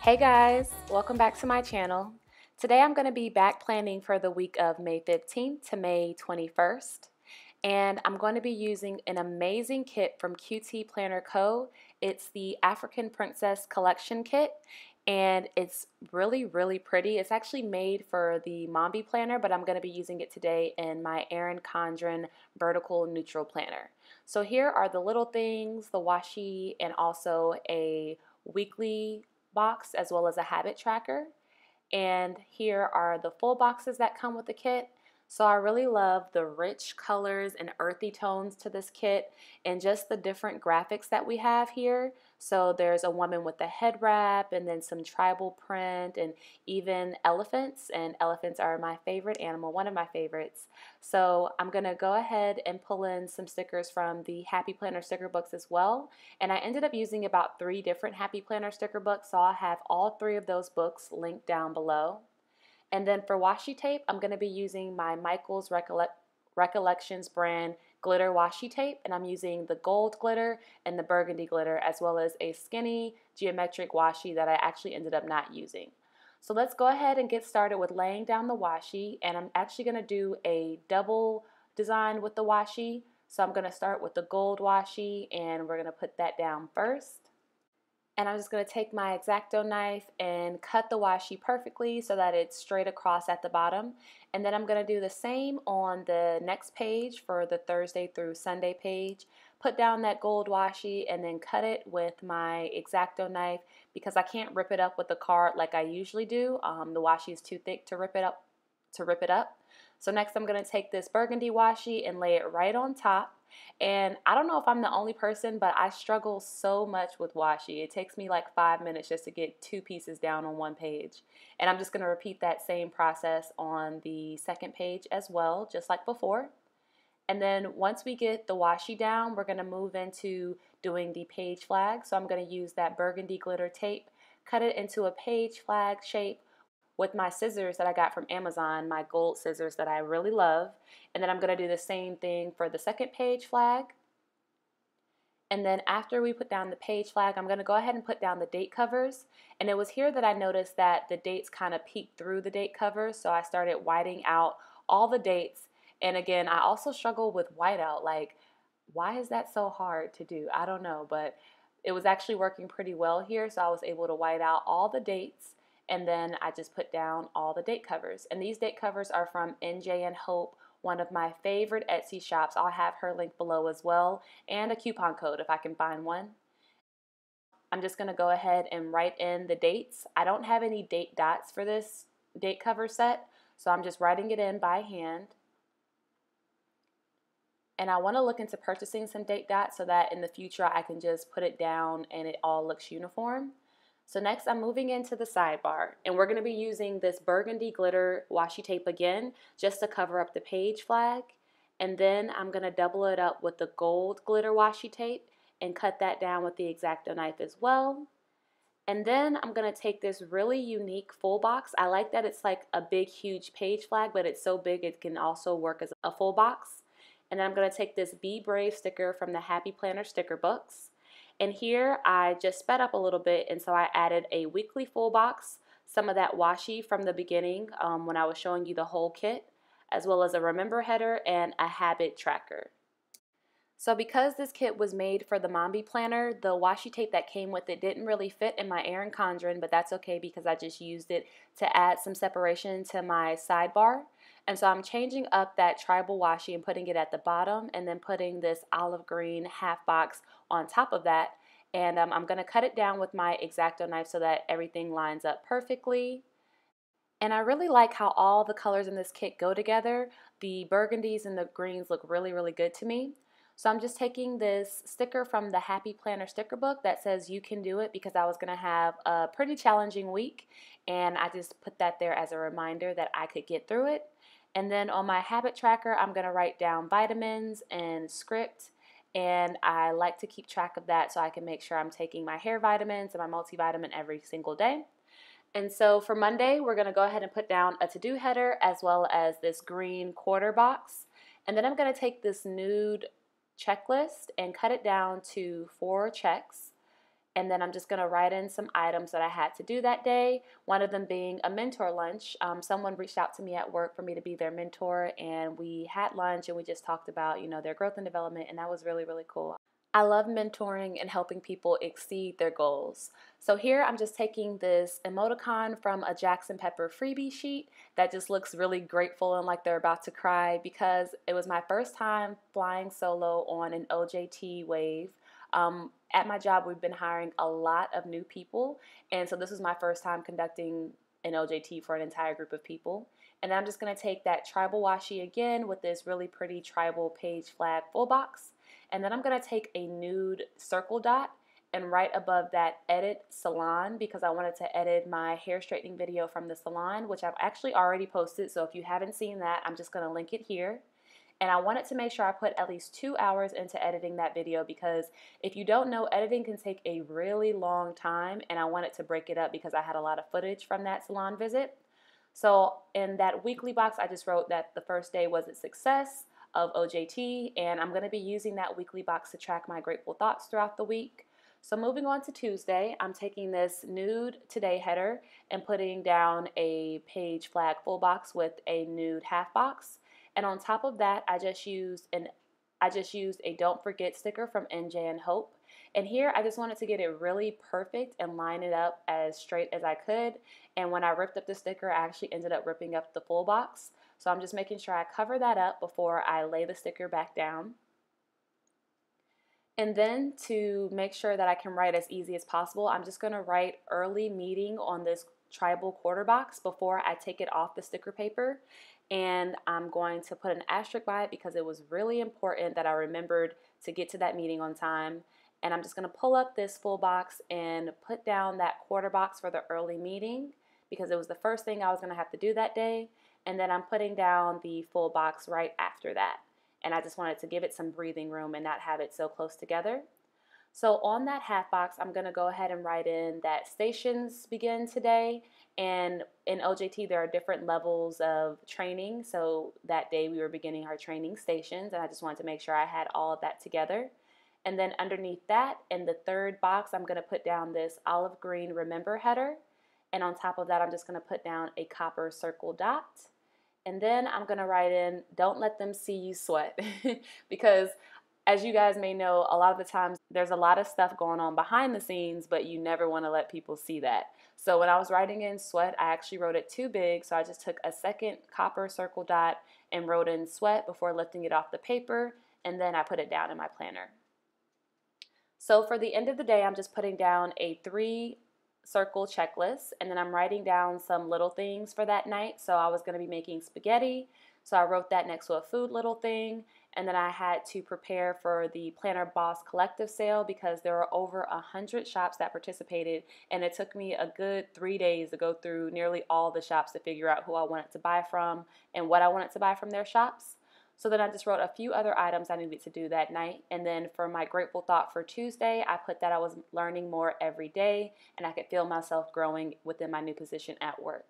Hey guys, welcome back to my channel. Today I'm going to be back planning for the week of May 15th to May 21st. And I'm going to be using an amazing kit from QTPlannerCo. It's the African Princess Collection Kit, and it's really pretty. It's actually made for the Mombi planner, but I'm going to be using it today in my ERIN CONDREN vertical neutral planner. So here are the little things, the washi, and also a weekly box as well as a habit tracker. And here are the full boxes that come with the kit. So I really love the rich colors and earthy tones to this kit and just the different graphics that we have here. So there's a woman with a head wrap and then some tribal print and even elephants, and elephants are my favorite animal, one of my favorites. So I'm going to go ahead and pull in some stickers from the Happy Planner sticker books as well. And I ended up using about 3 different Happy Planner sticker books, so I'll have all 3 of those books linked down below. And then for washi tape, I'm going to be using my Michael's Recollections brand glitter washi tape, and I'm using the gold glitter and the burgundy glitter, as well as a skinny geometric washi that I actually ended up not using. So let's go ahead and get started with laying down the washi, and I'm actually going to do a double design with the washi. So I'm going to start with the gold washi, and we're going to put that down first. And I'm just going to take my X-Acto knife and cut the washi perfectly so that it's straight across at the bottom. And then I'm going to do the same on the next page for the Thursday through Sunday page. Put down that gold washi and then cut it with my X-Acto knife because I can't rip it up with the card like I usually do. The washi is too thick to rip it up. So next I'm going to take this burgundy washi and lay it right on top. And I don't know if I'm the only person, but I struggle so much with washi. It takes me like 5 minutes just to get 2 pieces down on one page. And I'm just going to repeat that same process on the second page as well, just like before. And then once we get the washi down, we're going to move into doing the page flag. So I'm going to use that burgundy glitter tape, cut it into a page flag shape with my scissors that I got from Amazon, my gold scissors that I really love. And then I'm going to do the same thing for the second page flag. And then after we put down the page flag, I'm going to go ahead and put down the date covers. And it was here that I noticed that the dates kind of peeked through the date covers, so I started whiting out all the dates. And again, I also struggle with whiteout. Like, why is that so hard to do? I don't know, but it was actually working pretty well here, so I was able to white out all the dates. And then I just put down all the date covers. And these date covers are from NJ and Hope, one of my favorite Etsy shops. I'll have her link below as well, and a coupon code if I can find one. I'm just going to go ahead and write in the dates. I don't have any date dots for this date cover set, so I'm just writing it in by hand. And I want to look into purchasing some date dots so that in the future I can just put it down and it all looks uniform. So next I'm moving into the sidebar, and we're going to be using this burgundy glitter washi tape again just to cover up the page flag. And then I'm going to double it up with the gold glitter washi tape and cut that down with the X-Acto knife as well. And then I'm going to take this really unique full box. I like that it's like a big huge page flag, but it's so big it can also work as a full box. And then I'm going to take this Be Brave sticker from the Happy Planner sticker books. And here I just sped up a little bit, and so I added a weekly full box, some of that washi from the beginning when I was showing you the whole kit, as well as a remember header and a habit tracker. So because this kit was made for the Mombi planner, the washi tape that came with it didn't really fit in my ERIN CONDREN, but that's okay because I just used it to add some separation to my sidebar. And so I'm changing up that tribal washi and putting it at the bottom, and then putting this olive green half box on top of that. And I'm going to cut it down with my X-Acto knife so that everything lines up perfectly. And I really like how all the colors in this kit go together. The burgundies and the greens look really good to me. So I'm just taking this sticker from the Happy Planner sticker book that says you can do it, because I was going to have a pretty challenging week, and I just put that there as a reminder that I could get through it. And then on my habit tracker, I'm going to write down vitamins and script, and I like to keep track of that so I can make sure I'm taking my hair vitamins and my multivitamin every single day. And so for Monday, we're going to go ahead and put down a to-do header as well as this green quarter box. And then I'm going to take this nude checklist and cut it down to 4 checks. And then I'm just going to write in some items that I had to do that day, one of them being a mentor lunch. Someone reached out to me at work for me to be their mentor, and we had lunch and we just talked about, their growth and development, and that was really, really cool. I love mentoring and helping people exceed their goals. So here I'm just taking this emoticon from a Jackson Pepper freebie sheet that just looks really grateful and like they're about to cry, because it was my first time flying solo on an OJT wave. At my job, we've been hiring a lot of new people, and so this was my first time conducting an OJT for an entire group of people. And I'm just going to take that tribal washi again with this really pretty tribal page flag full box, and then I'm going to take a nude circle dot and right above that edit salon, because I wanted to edit my hair straightening video from the salon, which I've actually already posted, so if you haven't seen that, I'm just going to link it here. And I wanted to make sure I put at least 2 hours into editing that video, because if you don't know, editing can take a really long time, and I wanted to break it up because I had a lot of footage from that salon visit. So in that weekly box, I just wrote that the first day was a success of OJT, and I'm going to be using that weekly box to track my grateful thoughts throughout the week. So moving on to Tuesday, I'm taking this nude today header and putting down a page flag full box with a nude half box. And on top of that, I just used a don't forget sticker from NJ and Hope. And here I just wanted to get it really perfect and line it up as straight as I could. And when I ripped up the sticker, I actually ended up ripping up the full box. So I'm just making sure I cover that up before I lay the sticker back down. And then to make sure that I can write as easy as possible, I'm just going to write early meeting on this tribal quarter box before I take it off the sticker paper. And I'm going to put an asterisk by it because it was really important that I remembered to get to that meeting on time. And I'm just going to pull up this full box and put down that quarter box for the early meeting, because it was the first thing I was going to have to do that day. And then I'm putting down the full box right after that. And I just wanted to give it some breathing room and not have it so close together. So on that half box, I'm going to go ahead and write in that stations begin today. And in OJT, there are different levels of training. So that day we were beginning our training stations, and I just wanted to make sure I had all of that together. And then underneath that, in the third box, I'm going to put down this olive green remember header. And on top of that, I'm just going to put down a copper circle dot. And then I'm going to write in, don't let them see you sweat, because as you guys may know, a lot of the times there's a lot of stuff going on behind the scenes, but you never want to let people see that. So when I was writing in sweat, I actually wrote it too big, so I just took a second copper circle dot and wrote in sweat before lifting it off the paper, and then I put it down in my planner. So for the end of the day, I'm just putting down a 3-circle checklist, and then I'm writing down some little things for that night. So I was going to be making spaghetti, so I wrote that next to a food little thing. And then I had to prepare for the Planner Boss Collective sale, because there were over 100 shops that participated, and it took me a good 3 days to go through nearly all the shops to figure out who I wanted to buy from and what I wanted to buy from their shops. So then I just wrote a few other items I needed to do that night. And then for my grateful thought for Tuesday, I put that I was learning more every day and I could feel myself growing within my new position at work.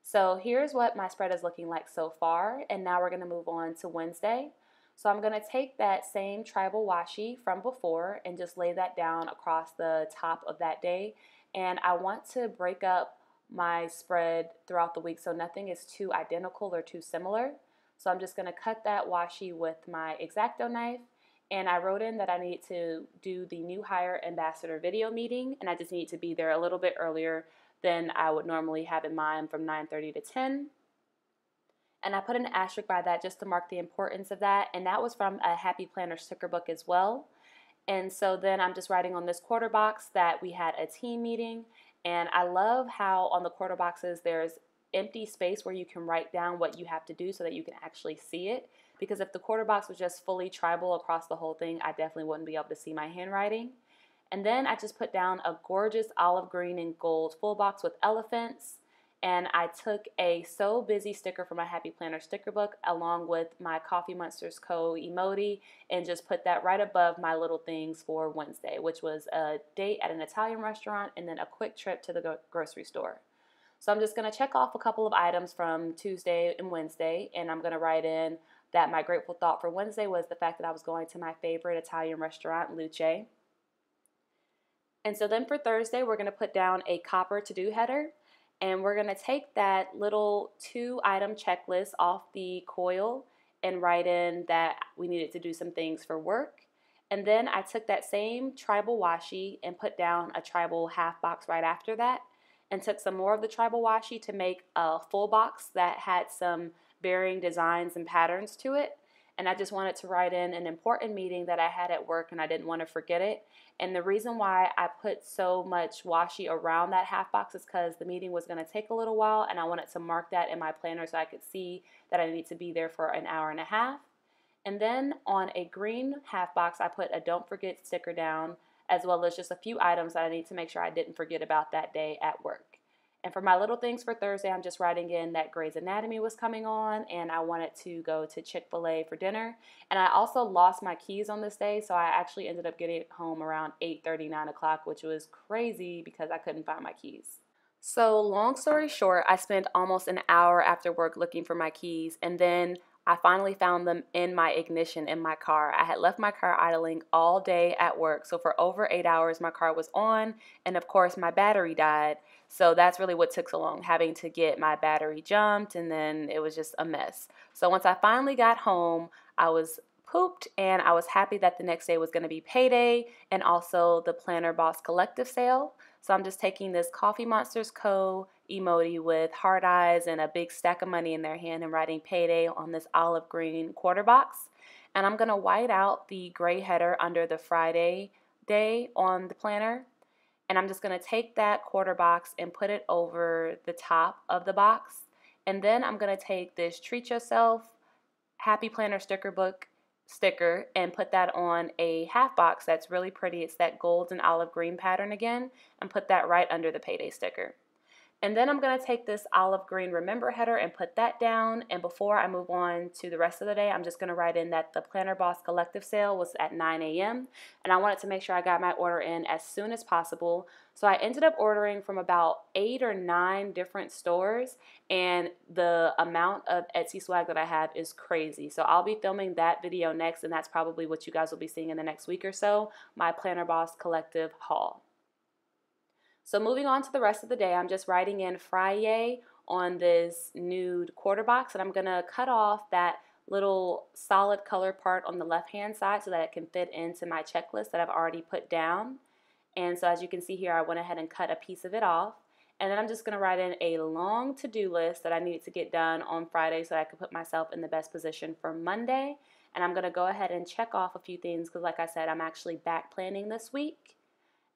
So here's what my spread is looking like so far, and now we're going to move on to Wednesday. So I'm going to take that same tribal washi from before and just lay that down across the top of that day. And I want to break up my spread throughout the week so nothing is too identical or too similar. So I'm just going to cut that washi with my X-Acto knife. And I wrote in that I need to do the new hire ambassador video meeting, and I just need to be there a little bit earlier than I would normally have in mind, from 9:30 to 10. And I put an asterisk by that just to mark the importance of that. And that was from a Happy Planner sticker book as well. And so then I'm just writing on this quarter box that we had a team meeting. And I love how on the quarter boxes there's empty space where you can write down what you have to do so that you can actually see it. Because if the quarter box was just fully tribal across the whole thing, I definitely wouldn't be able to see my handwriting. And then I just put down a gorgeous olive green and gold full box with elephants. And I took a So Busy sticker from my Happy Planner sticker book along with my Coffee Monsters Co. emoji, and just put that right above my little things for Wednesday, which was a date at an Italian restaurant and then a quick trip to the grocery store. So I'm just going to check off a couple of items from Tuesday and Wednesday, and I'm going to write in that my grateful thought for Wednesday was the fact that I was going to my favorite Italian restaurant, Luce. And so then for Thursday, we're going to put down a copper to-do header, and we're going to take that little 2-item checklist off the coil and write in that we needed to do some things for work. And then I took that same tribal washi and put down a tribal half box right after that, and took some more of the tribal washi to make a full box that had some varying designs and patterns to it. And I just wanted to write in an important meeting that I had at work, and I didn't want to forget it. And the reason why I put so much washi around that half box is because the meeting was going to take a little while, and I wanted to mark that in my planner so I could see that I need to be there for an hour and a half. And then on a green half box, I put a don't forget sticker down, as well as just a few items that I need to make sure I didn't forget about that day at work. And for my little things for Thursday, I'm just writing in that Grey's Anatomy was coming on, and I wanted to go to Chick-fil-A for dinner. And I also lost my keys on this day, so I actually ended up getting home around 8:30, 9 o'clock, which was crazy because I couldn't find my keys. So long story short, I spent almost an hour after work looking for my keys, and then I finally found them in my ignition in my car. I had left my car idling all day at work, so for over 8 hours my car was on, and of course my battery died. So that's really what took so long, having to get my battery jumped, and then it was just a mess. So once I finally got home, I was pooped, and I was happy that the next day was going to be payday and also the Planner Boss Collective sale. So I'm just taking this Coffee Monsters Co. emoji with heart eyes and a big stack of money in their hand and writing payday on this olive green quarter box. And I'm going to white out the gray header under the Friday day on the planner. And I'm just going to take that quarter box and put it over the top of the box. And then I'm going to take this Treat Yourself Happy Planner sticker book sticker and put that on a half box that's really pretty. It's that gold and olive green pattern again, and put that right under the payday sticker. And then I'm going to take this olive green remember header and put that down. And before I move on to the rest of the day, I'm just going to write in that the Planner Boss Collective sale was at 9 a.m. And I wanted to make sure I got my order in as soon as possible. So I ended up ordering from about 8 or 9 different stores. And the amount of Etsy swag that I have is crazy. So I'll be filming that video next. And that's probably what you guys will be seeing in the next week or so, my Planner Boss Collective haul. So moving on to the rest of the day, I'm just writing in Friday on this nude quarter box, and I'm going to cut off that little solid color part on the left-hand side so that it can fit into my checklist that I've already put down. And so as you can see here, I went ahead and cut a piece of it off. And then I'm just going to write in a long to-do list that I need to get done on Friday so that I can put myself in the best position for Monday. And I'm going to go ahead and check off a few things because, like I said, I'm actually back planning this week.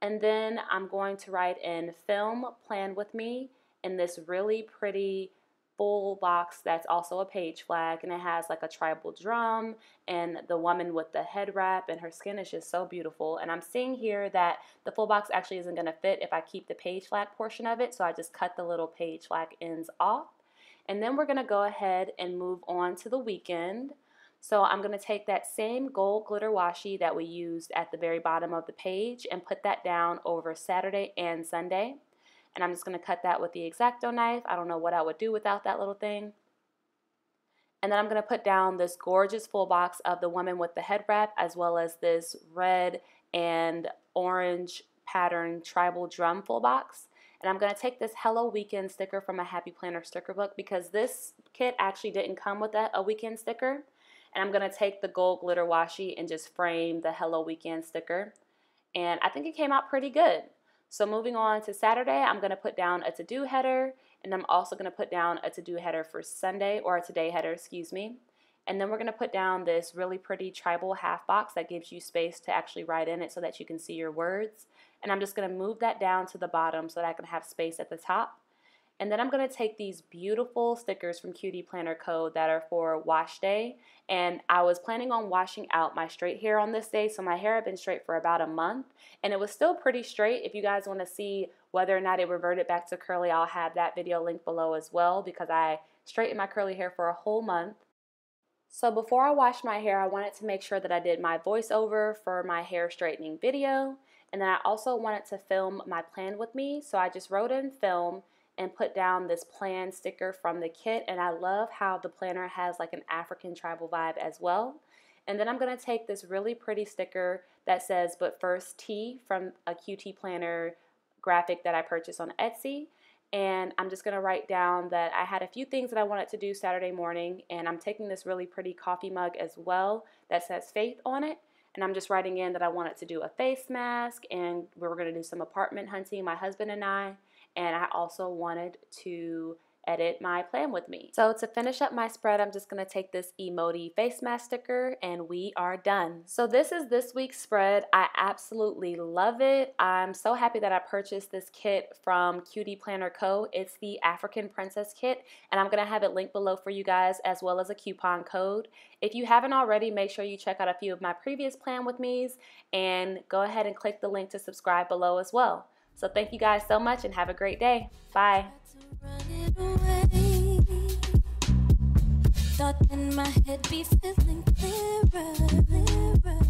And then I'm going to write in film plan with me in this really pretty full box that's also a page flag, and it has like a tribal drum and the woman with the head wrap, and her skin is just so beautiful. And I'm seeing here that the full box actually isn't going to fit if I keep the page flag portion of it, so I just cut the little page flag ends off. And then we're going to go ahead and move on to the weekend. So I'm going to take that same gold glitter washi that we used at the very bottom of the page and put that down over Saturday and Sunday. And I'm just going to cut that with the X-Acto knife. I don't know what I would do without that little thing. And then I'm going to put down this gorgeous full box of the woman with the head wrap, as well as this red and orange pattern tribal drum full box. And I'm going to take this Hello Weekend sticker from a Happy Planner sticker book because this kit actually didn't come with a weekend sticker. And I'm going to take the gold glitter washi and just frame the Hello Weekend sticker. And I think it came out pretty good. So moving on to Saturday, I'm going to put down a to-do header. And I'm also going to put down a to-do header for Sunday, or a today header, excuse me. And then we're going to put down this really pretty tribal half box that gives you space to actually write in it so that you can see your words. And I'm just going to move that down to the bottom so that I can have space at the top. And then I'm going to take these beautiful stickers from QTPlannerCo that are for wash day. And I was planning on washing out my straight hair on this day, so my hair had been straight for about a month. And it was still pretty straight. If you guys want to see whether or not it reverted back to curly, I'll have that video linked below as well, because I straightened my curly hair for a whole month. So before I washed my hair, I wanted to make sure that I did my voiceover for my hair straightening video. And then I also wanted to film my plan with me, so I just wrote in film and put down this plan sticker from the kit. And I love how the planner has like an African tribal vibe as well. And then I'm going to take this really pretty sticker that says "But First Tea" from a QT Planner graphic that I purchased on Etsy. And I'm just going to write down that I had a few things that I wanted to do Saturday morning, and I'm taking this really pretty coffee mug as well that says "Faith" on it. And I'm just writing in that I wanted to do a face mask, and we were going to do some apartment hunting, my husband and I also wanted to edit my plan with me. So to finish up my spread, I'm just going to take this emoji face mask sticker and we are done. So this is this week's spread. I absolutely love it. I'm so happy that I purchased this kit from QTPlannerCo. It's the African Princess Kit, and I'm going to have it linked below for you guys as well as a coupon code. If you haven't already, make sure you check out a few of my previous plan with me's and go ahead and click the link to subscribe below as well. So thank you guys so much and have a great day. Bye. Thought in my head be feeling clearer.